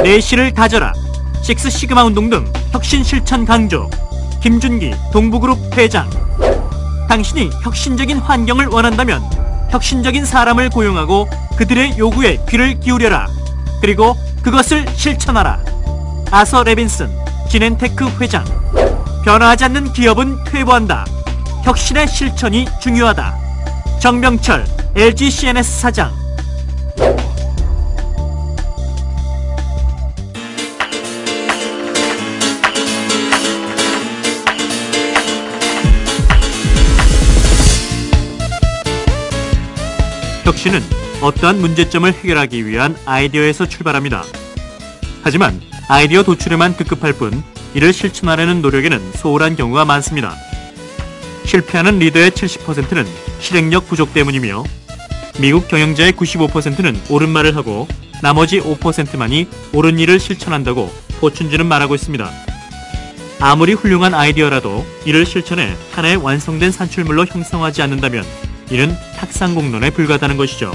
내실을 다져라. 식스 시그마 운동 등 혁신 실천 강조. 김준기 동부그룹 회장. 당신이 혁신적인 환경을 원한다면 혁신적인 사람을 고용하고 그들의 요구에 귀를 기울여라. 그리고 그것을 실천하라. 아서 레빈슨 지넨테크 회장. 변화하지 않는 기업은 퇴보한다. 혁신의 실천이 중요하다. 정병철 LG CNS 사장. 혁신은 어떠한 문제점을 해결하기 위한 아이디어에서 출발합니다. 하지만 아이디어 도출에만 급급할 뿐 이를 실천하려는 노력에는 소홀한 경우가 많습니다. 실패하는 리더의 70%는 실행력 부족 때문이며 미국 경영자의 95%는 옳은 말을 하고 나머지 5%만이 옳은 일을 실천한다고 포춘지는 말하고 있습니다. 아무리 훌륭한 아이디어라도 이를 실천해 하나의 완성된 산출물로 형성하지 않는다면 이는 탁상공론에 불과하다는 것이죠.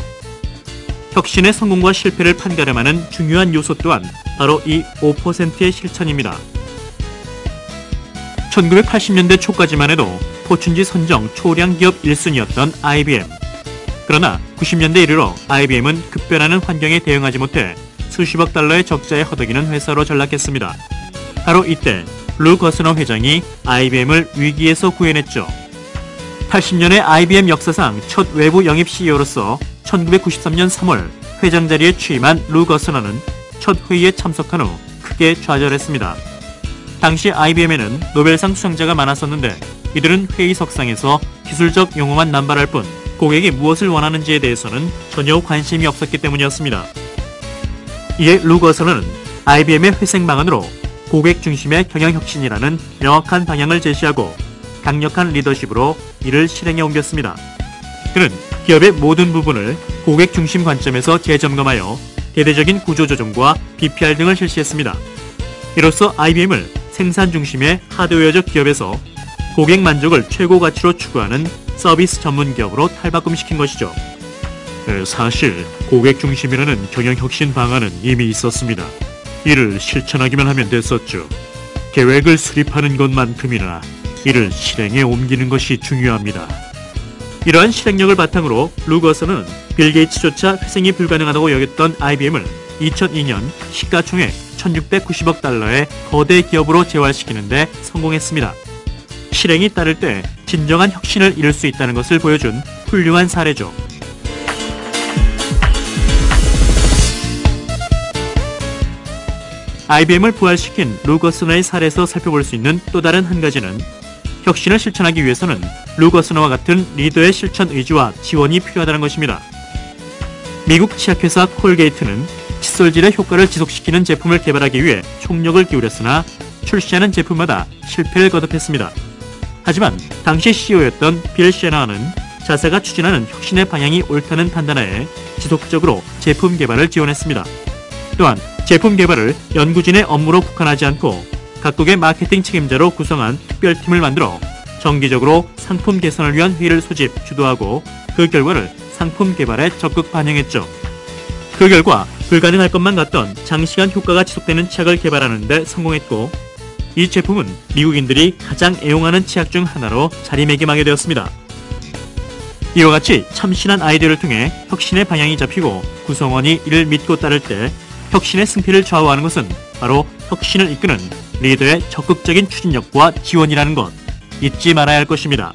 혁신의 성공과 실패를 판가름하는 중요한 요소 또한 바로 이 5%의 실천입니다. 1980년대 초까지만 해도 포춘지 선정 초량 기업 1순위였던 IBM. 그러나 90년대 이르러 IBM은 급변하는 환경에 대응하지 못해 수십억 달러의 적자에 허덕이는 회사로 전락했습니다. 바로 이때 루 거스너 회장이 IBM을 위기에서 구해냈죠. 80년의 IBM 역사상 첫 외부 영입 CEO로서 1993년 3월 회장 자리에 취임한 루 거스너는 첫 회의에 참석한 후 크게 좌절했습니다. 당시 IBM에는 노벨상 수상자가 많았었는데 이들은 회의석상에서 기술적 용어만 남발할 뿐 고객이 무엇을 원하는지에 대해서는 전혀 관심이 없었기 때문이었습니다. 이에 루 거스너는 IBM의 회생 방안으로 고객 중심의 경영혁신이라는 명확한 방향을 제시하고 강력한 리더십으로 이를 실행에 옮겼습니다. 그는 기업의 모든 부분을 고객 중심 관점에서 재점검하여 대대적인 구조조정과 BPR 등을 실시했습니다. 이로써 IBM을 생산 중심의 하드웨어적 기업에서 고객 만족을 최고 가치로 추구하는 서비스 전문 기업으로 탈바꿈시킨 것이죠. 사실 고객 중심이라는 경영혁신 방안은 이미 있었습니다. 이를 실천하기만 하면 됐었죠. 계획을 수립하는 것만큼이나 이를 실행에 옮기는 것이 중요합니다. 이러한 실행력을 바탕으로 루 거스너는 빌 게이츠조차 회생이 불가능하다고 여겼던 IBM을 2002년 시가총액 1690억 달러의 거대 기업으로 재활시키는 데 성공했습니다. 실행이 따를 때 진정한 혁신을 이룰 수 있다는 것을 보여준 훌륭한 사례죠. IBM을 부활시킨 루 거스너의 사례에서 살펴볼 수 있는 또 다른 한 가지는 혁신을 실천하기 위해서는 루 거스너와 같은 리더의 실천 의지와 지원이 필요하다는 것입니다. 미국 치약회사 콜게이트는 칫솔질의 효과를 지속시키는 제품을 개발하기 위해 총력을 기울였으나 출시하는 제품마다 실패를 거듭했습니다. 하지만 당시 CEO였던 빌 셰너하는 자사가 추진하는 혁신의 방향이 옳다는 판단하에 지속적으로 제품 개발을 지원했습니다. 또한 제품 개발을 연구진의 업무로 국한하지 않고 각국의 마케팅 책임자로 구성한 특별팀을 만들어 정기적으로 상품 개선을 위한 회의를 소집, 주도하고 그 결과를 상품 개발에 적극 반영했죠. 그 결과 불가능할 것만 같던 장시간 효과가 지속되는 치약을 개발하는 데 성공했고 이 제품은 미국인들이 가장 애용하는 치약 중 하나로 자리매김하게 되었습니다. 이와 같이 참신한 아이디어를 통해 혁신의 방향이 잡히고 구성원이 이를 믿고 따를 때 혁신의 승패를 좌우하는 것은 바로 혁신을 이끄는 리더의 적극적인 추진력과 지원이라는 것 잊지 말아야 할 것입니다.